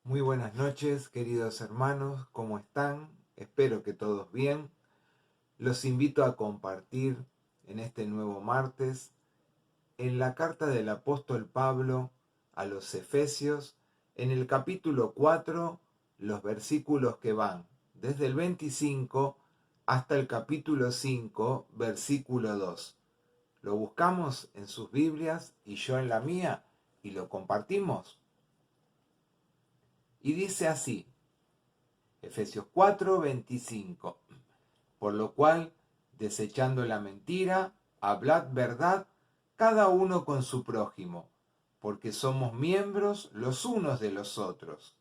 Muy buenas noches, queridos hermanos, ¿cómo están? Espero que todos bien. Los invito a compartir en este nuevo martes en la carta del apóstol Pablo a los Efesios, en el capítulo 4, los versículos que van desde el 25 hasta el capítulo 5, versículo 2. Lo buscamos en sus Biblias y yo en la mía y lo compartimos. Y dice así: Efesios 4:25. Por lo cual, desechando la mentira, hablad verdad cada uno con su prójimo, porque somos miembros los unos de los otros.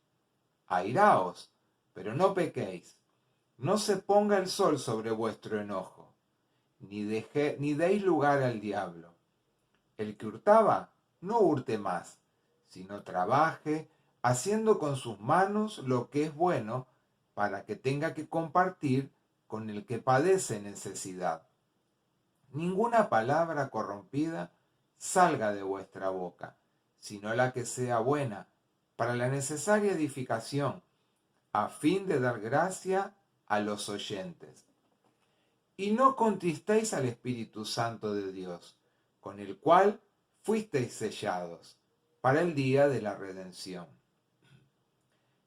Airaos, pero no pequéis. No se ponga el sol sobre vuestro enojo, ni deis lugar al diablo. El que hurtaba, no hurte más, sino trabaje, haciendo con sus manos lo que es bueno, para que tenga que compartir con el que padece necesidad. Ninguna palabra corrompida salga de vuestra boca, sino la que sea buena, para la necesaria edificación, a fin de dar gracia a los oyentes. Y no contristéis al Espíritu Santo de Dios, con el cual fuisteis sellados para el día de la redención.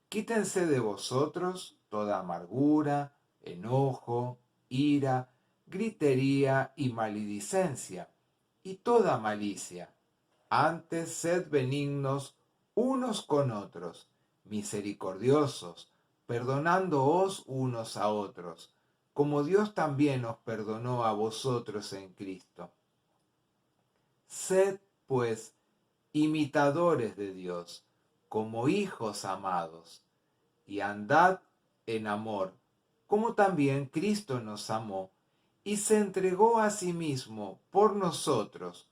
Quítense de vosotros toda amargura, enojo, ira, gritería y maledicencia, y toda malicia. Antes sed benignos unos con otros, misericordiosos, perdonándoos unos a otros, como Dios también os perdonó a vosotros en Cristo. Sed, pues, imitadores de Dios, como hijos amados, y andad en amor, como también Cristo nos amó, y se entregó a sí mismo por nosotros,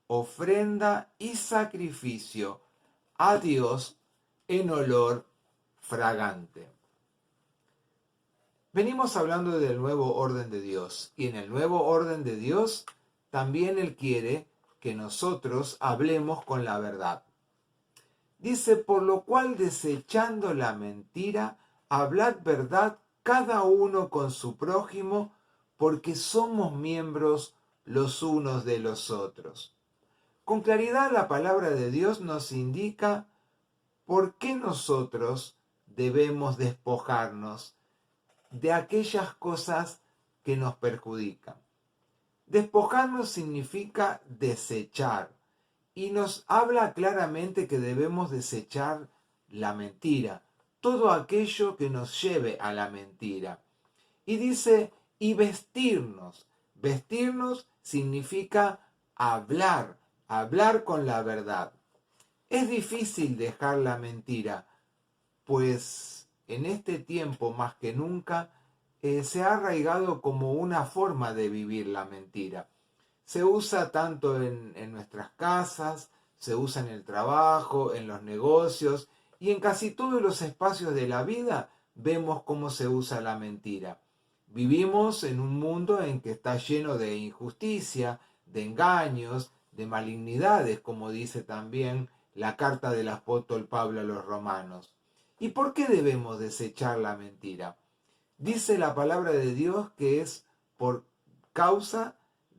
ofrenda y sacrificio a Dios en olor fragante. Venimos hablando del nuevo orden de Dios, y en el nuevo orden de Dios también Él quiere que nosotros hablemos con la verdad. Dice: por lo cual, desechando la mentira, hablad verdad cada uno con su prójimo, porque somos miembros los unos de los otros. Con claridad la palabra de Dios nos indica por qué nosotros debemos despojarnos de aquellas cosas que nos perjudican. Despojarnos significa desechar, y nos habla claramente que debemos desechar la mentira, todo aquello que nos lleve a la mentira. Y dice, y vestirnos. Vestirnos significa hablar, hablar con la verdad. Es difícil dejar la mentira, pues en este tiempo más que nunca se ha arraigado como una forma de vivir la mentira. Se usa tanto en nuestras casas, se usa en el trabajo, en los negocios y en casi todos los espacios de la vida vemos cómo se usa la mentira. Vivimos en un mundo en que está lleno de injusticia, de engaños, de malignidades, como dice también la carta del apóstol Pablo a los romanos. ¿Y por qué debemos desechar la mentira? Dice la palabra de Dios que es por causa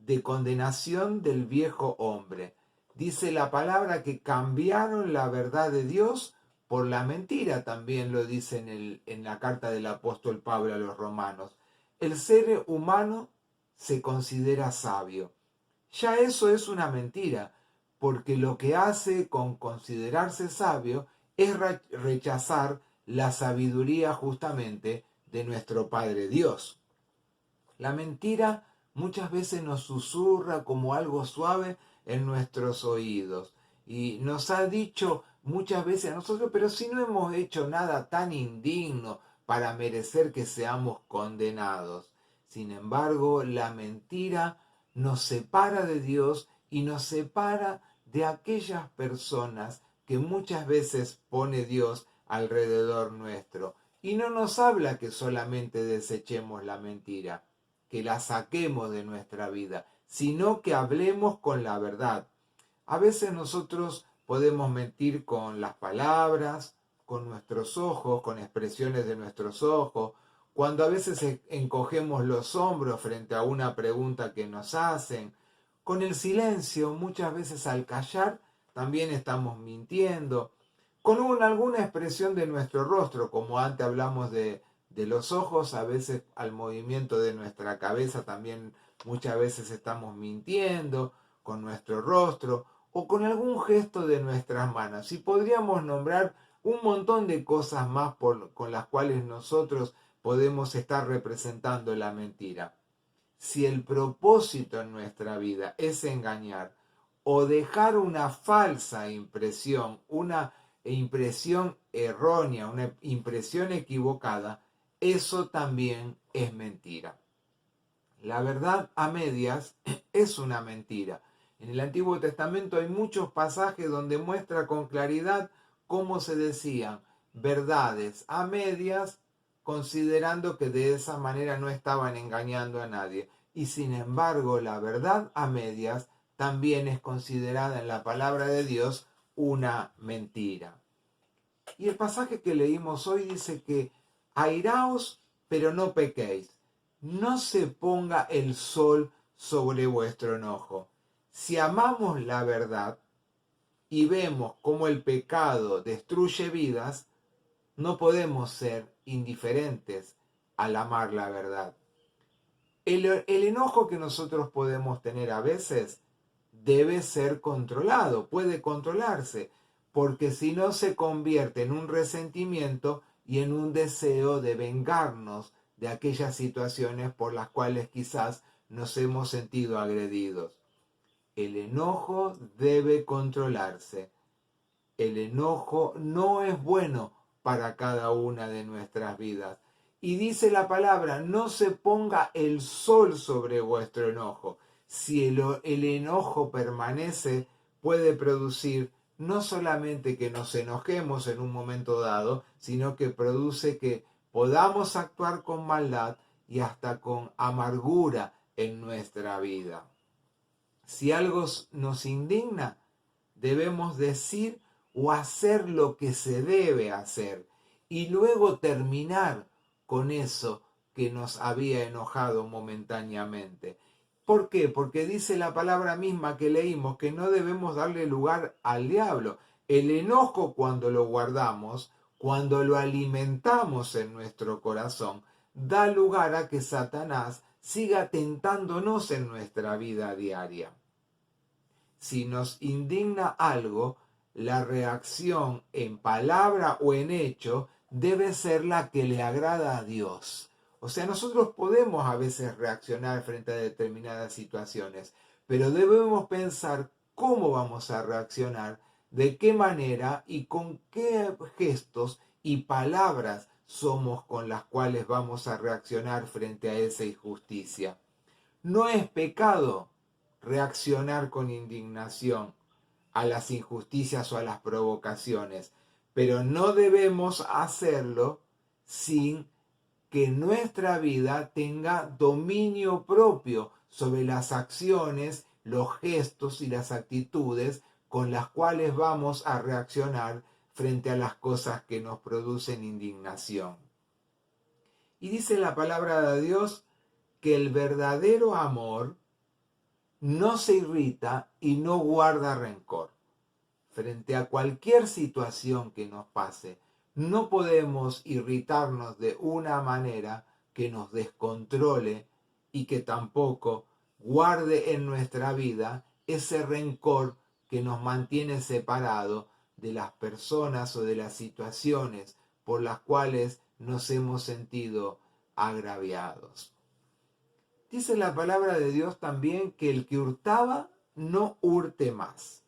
de condenación del viejo hombre. Dice la palabra que cambiaron la verdad de Dios por la mentira, también lo dice en la carta del apóstol Pablo a los romanos. El ser humano se considera sabio. Ya eso es una mentira, porque lo que hace con considerarse sabio es rechazar la sabiduría justamente de nuestro Padre Dios. La mentira muchas veces nos susurra como algo suave en nuestros oídos y nos ha dicho muchas veces a nosotros: pero si no hemos hecho nada tan indigno para merecer que seamos condenados. Sin embargo, la mentira nos separa de Dios y nos separa de aquellas personas que muchas veces pone Dios alrededor nuestro. Y no nos habla que solamente desechemos la mentira, que la saquemos de nuestra vida, sino que hablemos con la verdad. A veces nosotros podemos mentir con las palabras, con nuestros ojos, con expresiones de nuestros ojos, cuando a veces encogemos los hombros frente a una pregunta que nos hacen, con el silencio, muchas veces al callar también estamos mintiendo, con alguna expresión de nuestro rostro, como antes hablamos de los ojos, a veces al movimiento de nuestra cabeza también muchas veces estamos mintiendo, con nuestro rostro o con algún gesto de nuestras manos. Y podríamos nombrar un montón de cosas más con las cuales nosotros podemos estar representando la mentira. Si el propósito en nuestra vida es engañar o dejar una falsa impresión, una impresión errónea, una impresión equivocada, eso también es mentira. La verdad a medias es una mentira. En el Antiguo Testamento hay muchos pasajes donde muestra con claridad cómo se decían verdades a medias, considerando que de esa manera no estaban engañando a nadie. Y sin embargo, la verdad a medias también es considerada en la palabra de Dios una mentira. Y el pasaje que leímos hoy dice que airaos, pero no pequéis. No se ponga el sol sobre vuestro enojo. Si amamos la verdad y vemos cómo el pecado destruye vidas, no podemos ser indiferentes al amar la verdad. El enojo que nosotros podemos tener a veces debe ser controlado, puede controlarse, porque si no se convierte en un resentimiento y en un deseo de vengarnos de aquellas situaciones por las cuales quizás nos hemos sentido agredidos. El enojo debe controlarse. El enojo no es bueno para cada una de nuestras vidas. Y dice la palabra, no se ponga el sol sobre vuestro enojo. Si el enojo permanece, puede producir no solamente que nos enojemos en un momento dado, sino que produce que podamos actuar con maldad y hasta con amargura en nuestra vida. Si algo nos indigna, debemos decir o hacer lo que se debe hacer y luego terminar con eso que nos había enojado momentáneamente. ¿Por qué? Porque dice la palabra misma que leímos que no debemos darle lugar al diablo. El enojo, cuando lo guardamos, cuando lo alimentamos en nuestro corazón, da lugar a que Satanás siga tentándonos en nuestra vida diaria. Si nos indigna algo, la reacción en palabra o en hecho debe ser la que le agrada a Dios. O sea, nosotros podemos a veces reaccionar frente a determinadas situaciones, pero debemos pensar cómo vamos a reaccionar, de qué manera y con qué gestos y palabras somos con las cuales vamos a reaccionar frente a esa injusticia. No es pecado reaccionar con indignación a las injusticias o a las provocaciones, pero no debemos hacerlo sin que nuestra vida tenga dominio propio sobre las acciones, los gestos y las actitudes con las cuales vamos a reaccionar frente a las cosas que nos producen indignación. Y dice la palabra de Dios que el verdadero amor no se irrita y no guarda rencor. Frente a cualquier situación que nos pase, no podemos irritarnos de una manera que nos descontrole y que tampoco guarde en nuestra vida ese rencor que nos mantiene separados de las personas o de las situaciones por las cuales nos hemos sentido agraviados. Dice la palabra de Dios también que el que hurtaba no hurte más.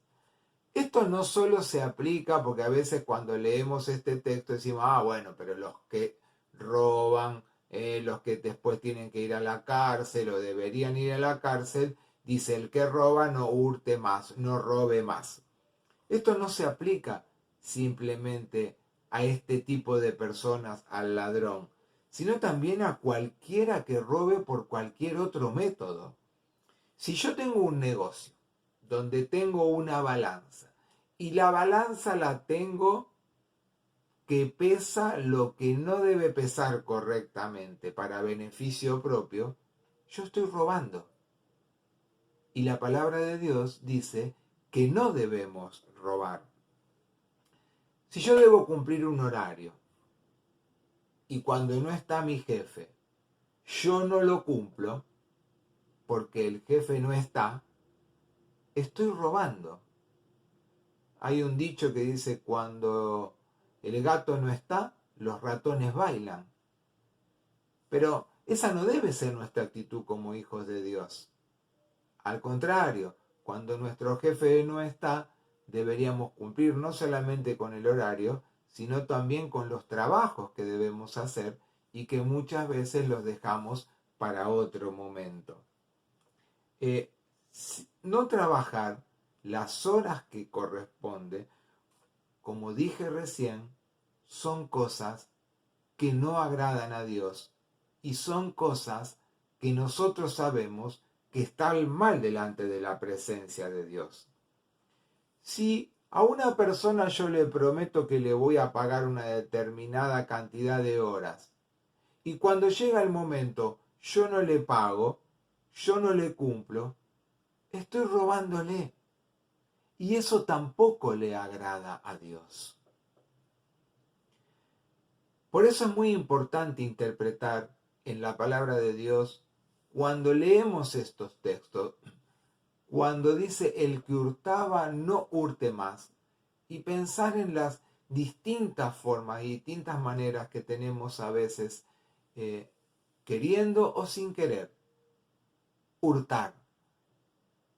Esto no solo se aplica porque a veces cuando leemos este texto decimos, bueno, pero los que roban, los que después tienen que ir a la cárcel o deberían ir a la cárcel, dice el que roba no hurte más, no robe más. Esto no se aplica simplemente a este tipo de personas, al ladrón, sino también a cualquiera que robe por cualquier otro método. Si yo tengo un negocio donde tengo una balanza y la balanza la tengo que pesa lo que no debe pesar correctamente para beneficio propio, yo estoy robando. Y la palabra de Dios dice que no debemos robar. Si yo debo cumplir un horario y cuando no está mi jefe, yo no lo cumplo porque el jefe no está, estoy robando. Hay un dicho que dice, cuando el gato no está, los ratones bailan. Pero esa no debe ser nuestra actitud como hijos de Dios. Al contrario, cuando nuestro jefe no está, deberíamos cumplir no solamente con el horario, sino también con los trabajos que debemos hacer y que muchas veces los dejamos para otro momento. No trabajar las horas que corresponde, como dije recién, son cosas que no agradan a Dios y son cosas que nosotros sabemos que están mal delante de la presencia de Dios. Si a una persona yo le prometo que le voy a pagar una determinada cantidad de horas y cuando llega el momento yo no le pago, yo no le cumplo, estoy robándole. Y eso tampoco le agrada a Dios. Por eso es muy importante interpretar en la palabra de Dios, cuando leemos estos textos, cuando dice el que hurtaba no hurte más, y pensar en las distintas formas y distintas maneras que tenemos a veces, queriendo o sin querer, hurtar.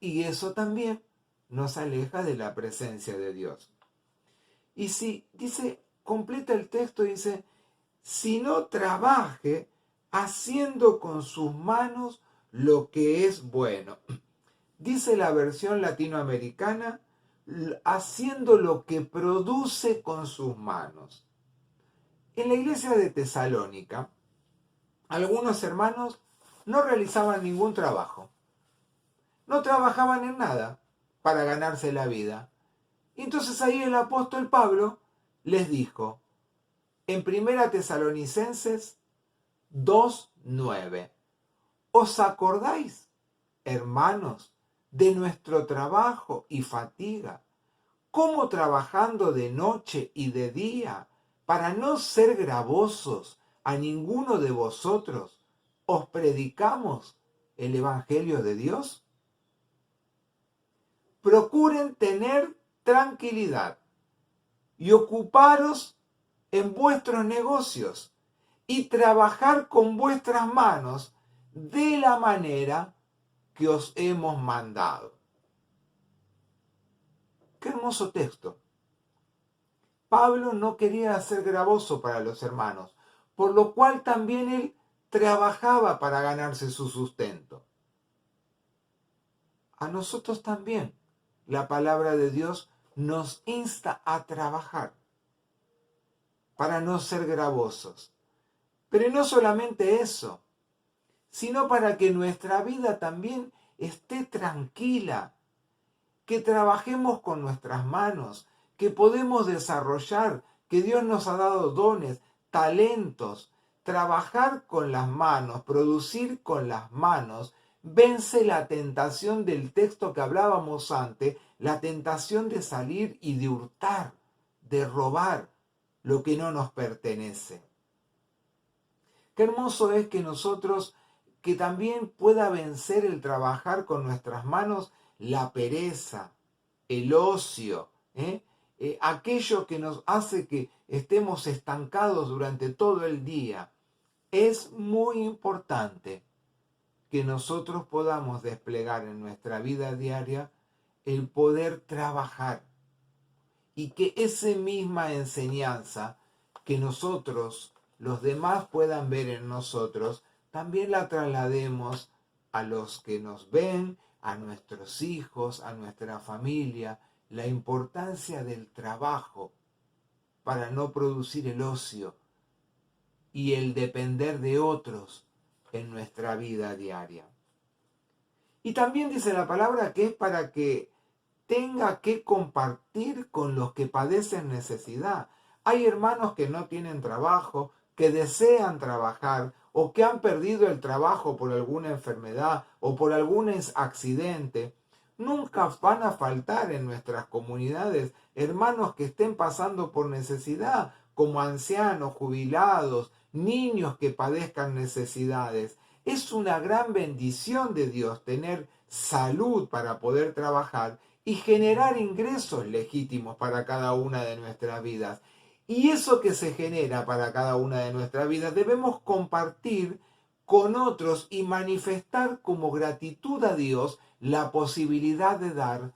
Y eso también nos aleja de la presencia de Dios. Y si dice, completa el texto, dice, si no trabaje haciendo con sus manos lo que es bueno. Dice la versión latinoamericana, haciendo lo que produce con sus manos. En la iglesia de Tesalónica, algunos hermanos no realizaban ningún trabajo. No trabajaban en nada para ganarse la vida. Y entonces ahí el apóstol Pablo les dijo, en 1 Tesalonicenses 2:9, ¿os acordáis, hermanos, de nuestro trabajo y fatiga, cómo trabajando de noche y de día, para no ser gravosos a ninguno de vosotros, os predicamos el Evangelio de Dios? Procuren tener tranquilidad y ocuparos en vuestros negocios y trabajar con vuestras manos de la manera que os hemos mandado. Qué hermoso texto. Pablo no quería ser gravoso para los hermanos, por lo cual también él trabajaba para ganarse su sustento. A nosotros también la palabra de Dios nos insta a trabajar para no ser gravosos. Pero no solamente eso, sino para que nuestra vida también esté tranquila, que trabajemos con nuestras manos, que podemos desarrollar, que Dios nos ha dado dones, talentos. Trabajar con las manos, producir con las manos, vence la tentación del texto que hablábamos antes, la tentación de salir y de hurtar, de robar lo que no nos pertenece. Qué hermoso es que nosotros, que también pueda vencer el trabajar con nuestras manos, la pereza, el ocio, aquello que nos hace que estemos estancados durante todo el día. Es muy importante que nosotros podamos desplegar en nuestra vida diaria el poder trabajar y que esa misma enseñanza que nosotros, los demás puedan ver en nosotros, también la traslademos a los que nos ven, a nuestros hijos, a nuestra familia, la importancia del trabajo para no producir el ocio y el depender de otros en nuestra vida diaria. Y también dice la palabra que es para que tenga que compartir con los que padecen necesidad. Hay hermanos que no tienen trabajo, que desean trabajar o que han perdido el trabajo por alguna enfermedad o por algún accidente. Nunca van a faltar en nuestras comunidades hermanos que estén pasando por necesidad, como ancianos, jubilados, niños que padezcan necesidades. Es una gran bendición de Dios tener salud para poder trabajar y generar ingresos legítimos para cada una de nuestras vidas. Y eso que se genera para cada una de nuestras vidas debemos compartir con otros y manifestar como gratitud a Dios la posibilidad de dar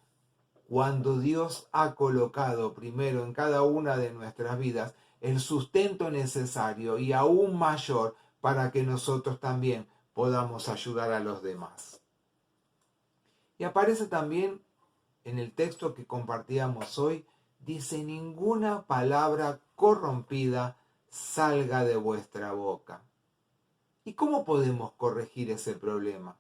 cuando Dios ha colocado primero en cada una de nuestras vidas el sustento necesario y aún mayor para que nosotros también podamos ayudar a los demás. Y aparece también en el texto que compartíamos hoy, dice: ninguna palabra corrompida salga de vuestra boca. ¿Y cómo podemos corregir ese problema?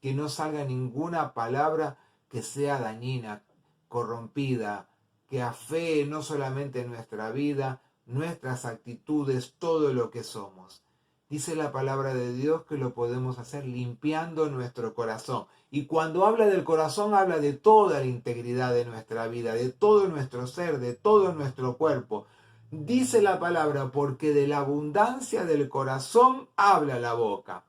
Que no salga ninguna palabra que sea dañina, corrompida, que afee no solamente nuestra vida, nuestras actitudes, todo lo que somos. Dice la palabra de Dios que lo podemos hacer limpiando nuestro corazón. Y cuando habla del corazón, habla de toda la integridad de nuestra vida, de todo nuestro ser, de todo nuestro cuerpo. Dice la palabra, porque de la abundancia del corazón habla la boca.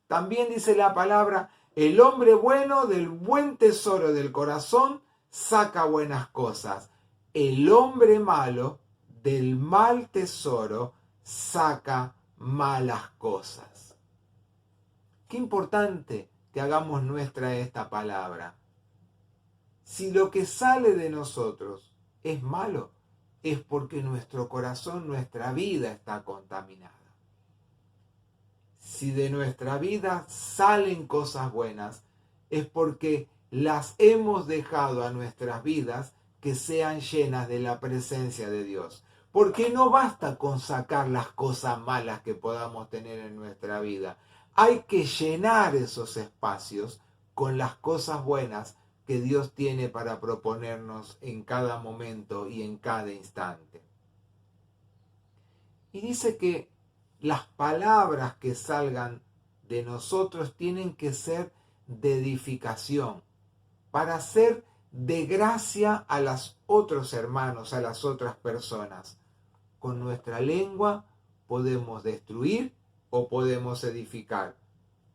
También dice la palabra, el hombre bueno del buen tesoro del corazón saca buenas cosas. El hombre malo del mal tesoro saca malas cosas. Qué importante que hagamos nuestra esta palabra. Si lo que sale de nosotros es malo, es porque nuestro corazón, nuestra vida está contaminada. Si de nuestra vida salen cosas buenas, es porque las hemos dejado a nuestras vidas que sean llenas de la presencia de Dios. Porque no basta con sacar las cosas malas que podamos tener en nuestra vida. Hay que llenar esos espacios con las cosas buenas que Dios tiene para proponernos en cada momento y en cada instante. Y dice que las palabras que salgan de nosotros tienen que ser de edificación, para ser de gracia a los otros hermanos, a las otras personas. Con nuestra lengua podemos destruir o podemos edificar.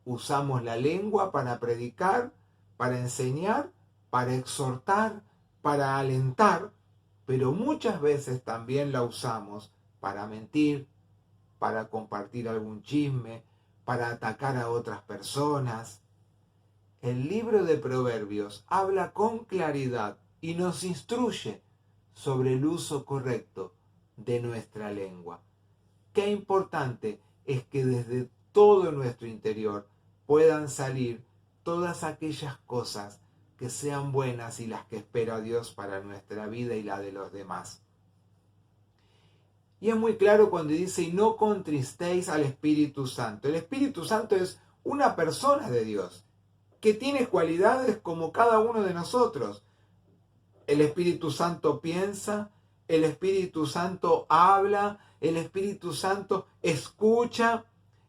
Usamos la lengua para predicar, para enseñar, para exhortar, para alentar, pero muchas veces también la usamos para mentir, para compartir algún chisme, para atacar a otras personas. El libro de Proverbios habla con claridad y nos instruye sobre el uso correcto de nuestra lengua. Qué importante es que desde todo nuestro interior puedan salir todas aquellas cosas que sean buenas y las que espera Dios para nuestra vida y la de los demás. Y es muy claro cuando dice, y no contristéis al Espíritu Santo. El Espíritu Santo es una persona de Dios, que tiene cualidades como cada uno de nosotros. El Espíritu Santo piensa, el Espíritu Santo habla, el Espíritu Santo escucha,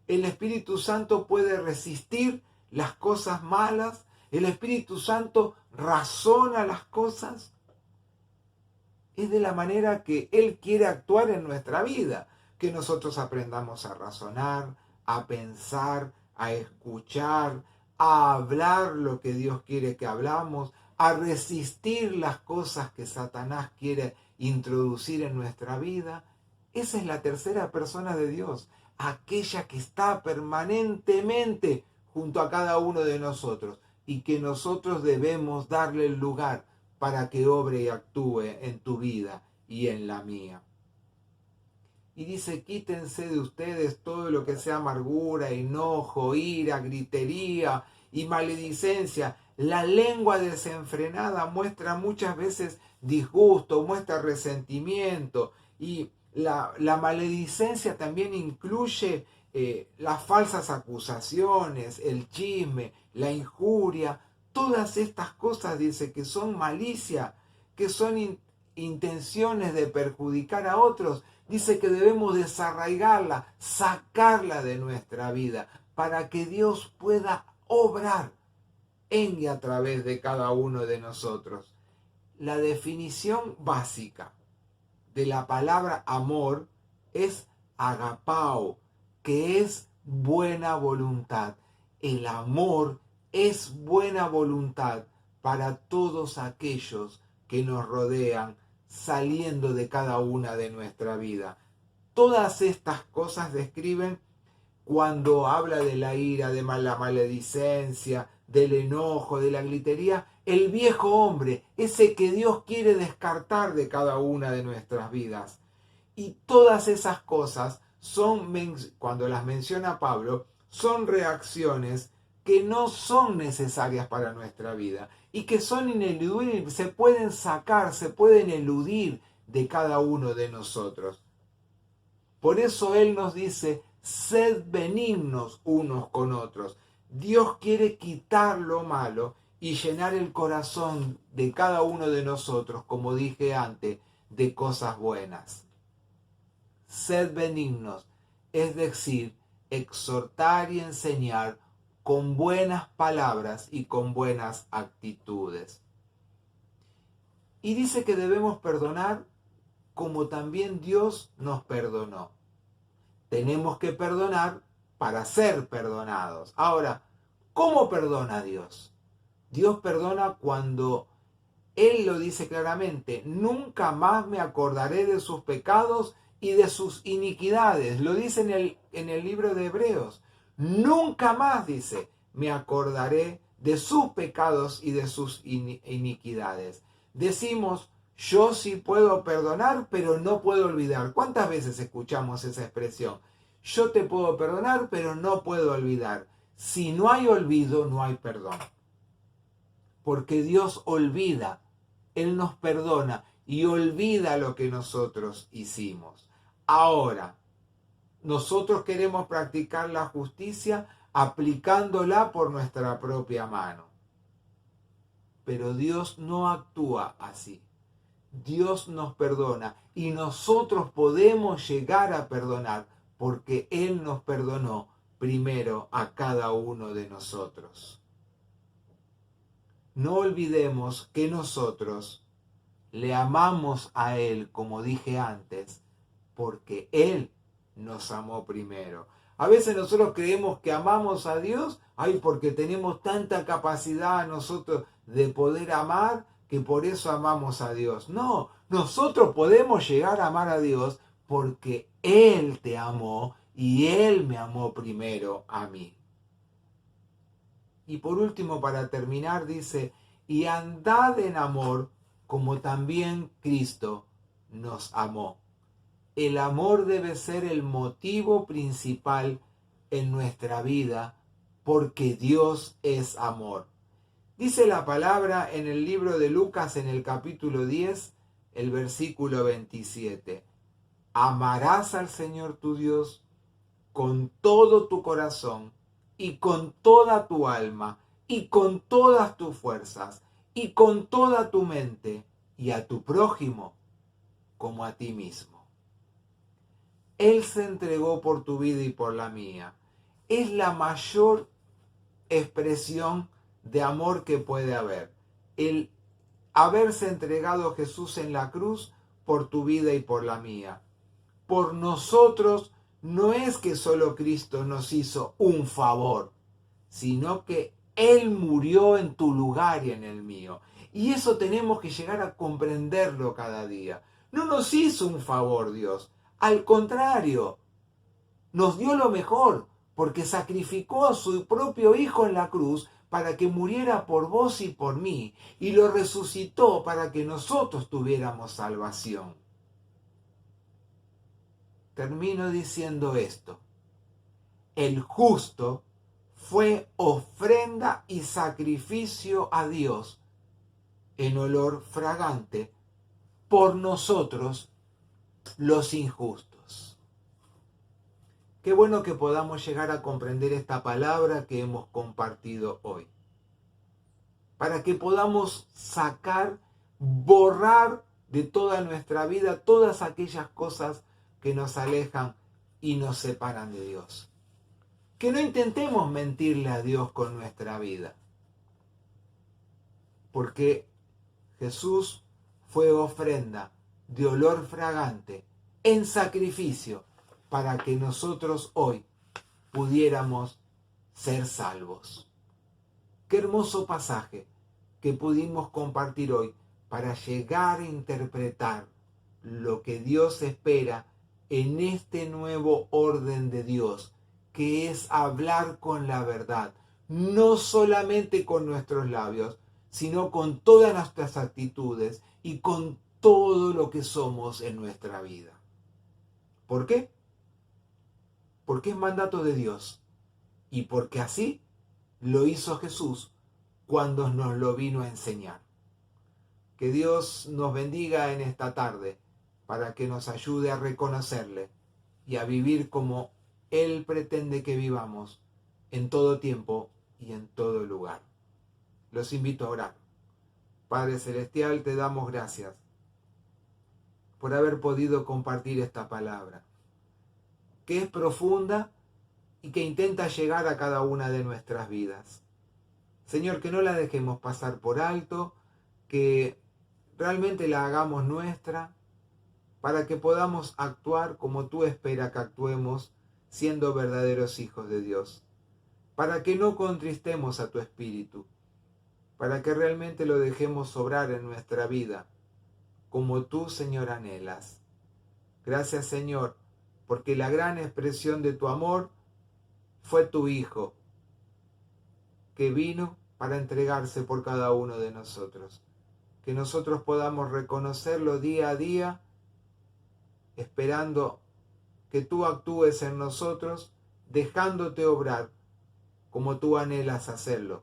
el Espíritu Santo puede resistir las cosas malas, el Espíritu Santo razona las cosas. Es de la manera que Él quiere actuar en nuestra vida, que nosotros aprendamos a razonar, a pensar, a escuchar, a hablar lo que Dios quiere que hablamos, a resistir las cosas que Satanás quiere introducir en nuestra vida. Esa es la tercera persona de Dios, aquella que está permanentemente junto a cada uno de nosotros y que nosotros debemos darle el lugar para que obre y actúe en tu vida y en la mía. Y dice, quítense de ustedes todo lo que sea amargura, enojo, ira, gritería y maledicencia. La lengua desenfrenada muestra muchas veces disgusto, muestra resentimiento. Y la maledicencia también incluye las falsas acusaciones, el chisme, la injuria. Todas estas cosas, dice, que son malicia, que son intenciones de perjudicar a otros, dice que debemos desarraigarla, sacarla de nuestra vida, para que Dios pueda obrar en y a través de cada uno de nosotros. La definición básica de la palabra amor es agapao, que es buena voluntad. El amor es buena voluntad para todos aquellos que nos rodean, saliendo de cada una de nuestra vida. Todas estas cosas describen cuando habla de la ira, de la maledicencia, del enojo, de la gritería, el viejo hombre, ese que Dios quiere descartar de cada una de nuestras vidas. Y todas esas cosas son, cuando las menciona Pablo, son reacciones que no son necesarias para nuestra vida y que son ineludibles, se pueden sacar, se pueden eludir de cada uno de nosotros. Por eso Él nos dice, sed benignos unos con otros. Dios quiere quitar lo malo y llenar el corazón de cada uno de nosotros, como dije antes, de cosas buenas. Sed benignos, es decir, exhortar y enseñar con buenas palabras y con buenas actitudes. Y dice que debemos perdonar como también Dios nos perdonó. Tenemos que perdonar para ser perdonados. Ahora, ¿cómo perdona Dios? Dios perdona cuando Él lo dice claramente, nunca más me acordaré de sus pecados y de sus iniquidades. Lo dice en el libro de Hebreos. Nunca más, dice, me acordaré de sus pecados y de sus iniquidades. Decimos, yo sí puedo perdonar, pero no puedo olvidar. ¿Cuántas veces escuchamos esa expresión? Yo te puedo perdonar, pero no puedo olvidar. Si no hay olvido, no hay perdón. Porque Dios olvida, Él nos perdona y olvida lo que nosotros hicimos. Ahora, nosotros queremos practicar la justicia aplicándola por nuestra propia mano. Pero Dios no actúa así. Dios nos perdona y nosotros podemos llegar a perdonar porque Él nos perdonó primero a cada uno de nosotros. No olvidemos que nosotros le amamos a Él, como dije antes, porque Él nos amó primero. A veces nosotros creemos que amamos a Dios, porque tenemos tanta capacidad nosotros de poder amar, que por eso amamos a Dios. No, nosotros podemos llegar a amar a Dios porque Él te amó y Él me amó primero a mí. Y por último, para terminar, dice, y andad en amor como también Cristo nos amó. El amor debe ser el motivo principal en nuestra vida porque Dios es amor. Dice la palabra en el libro de Lucas en el capítulo 10, el versículo 27. Amarás al Señor tu Dios con todo tu corazón y con toda tu alma y con todas tus fuerzas y con toda tu mente y a tu prójimo como a ti mismo. Él se entregó por tu vida y por la mía. Es la mayor expresión de amor que puede haber. El haberse entregado Jesús en la cruz por tu vida y por la mía. Por nosotros no es que solo Cristo nos hizo un favor, sino que Él murió en tu lugar y en el mío. Y eso tenemos que llegar a comprenderlo cada día. No nos hizo un favor Dios. Al contrario, nos dio lo mejor, porque sacrificó a su propio Hijo en la cruz para que muriera por vos y por mí, y lo resucitó para que nosotros tuviéramos salvación. Termino diciendo esto. El justo fue ofrenda y sacrificio a Dios en olor fragante por nosotros los injustos. Qué bueno que podamos llegar a comprender esta palabra que hemos compartido hoy. Para que podamos sacar, borrar de toda nuestra vida todas aquellas cosas que nos alejan y nos separan de Dios. Que no intentemos mentirle a Dios con nuestra vida, porque Jesús fue ofrenda de olor fragante en sacrificio para que nosotros hoy pudiéramos ser salvos. Qué hermoso pasaje que pudimos compartir hoy para llegar a interpretar lo que Dios espera en este nuevo orden de Dios, que es hablar con la verdad, no solamente con nuestros labios, sino con todas nuestras actitudes y con todo lo que somos en nuestra vida. ¿Por qué? Porque es mandato de Dios y porque así lo hizo Jesús cuando nos lo vino a enseñar. Que Dios nos bendiga en esta tarde para que nos ayude a reconocerle y a vivir como Él pretende que vivamos en todo tiempo y en todo lugar. Los invito a orar. Padre Celestial, te damos gracias por haber podido compartir esta palabra, que es profunda y que intenta llegar a cada una de nuestras vidas. Señor, que no la dejemos pasar por alto, que realmente la hagamos nuestra, para que podamos actuar como tú esperas que actuemos, siendo verdaderos hijos de Dios, para que no contristemos a tu Espíritu, para que realmente lo dejemos obrar en nuestra vida, como tú, Señor, anhelas. Gracias, Señor, porque la gran expresión de tu amor fue tu Hijo, que vino para entregarse por cada uno de nosotros. Que nosotros podamos reconocerlo día a día, esperando que tú actúes en nosotros, dejándote obrar como tú anhelas hacerlo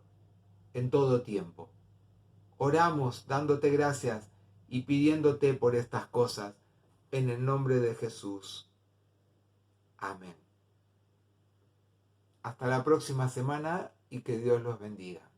en todo tiempo. Oramos dándote gracias y pidiéndote por estas cosas en el nombre de Jesús. Amén. Hasta la próxima semana y que Dios los bendiga.